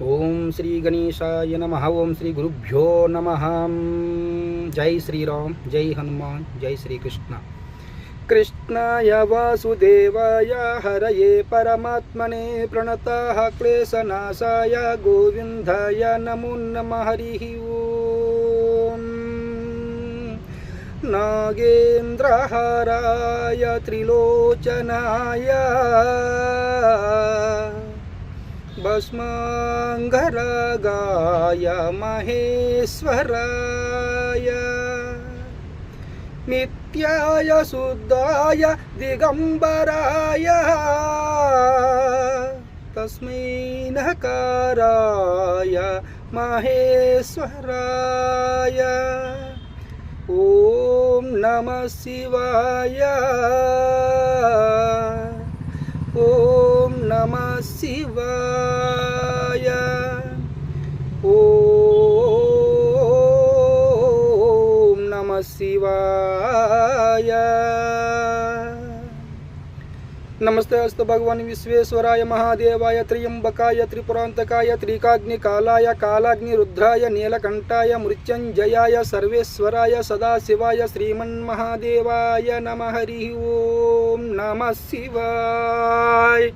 ओम श्री गणेशाय नमः। ओम श्री गुरुभ्यो नमः। जय श्रीराम, जय हनुमान, जय श्री कृष्ण। कृष्णाय वासुदेवाय हरये परमात्मने प्रणतः क्लेशनाशाय गोविन्दाय नमो नमः। हरिः ओम। नागेन्द्रहाराय त्रिलोचनाय भस्मांगरागाय महेश्वराय नित्याय शुद्धाय दिगंबराय तस्मै नकाराय महेश्वराय ओम नमः शिवाय। ओम नमः शिवाय। ओम नमः शिवाय। नमस्ते अस्तु भगवान विश्वेश्वराय महादेवाय त्र्यंबकाय त्रिपुरांतकाय त्रिकाग्निकालाय कालाग्निरुद्राय नीलकंठाय मृत्युंजयाय सर्वेश्वराय सदाशिवाय श्रीमन्महादेवाय नमः। हरिः ओम नमः शिवाय।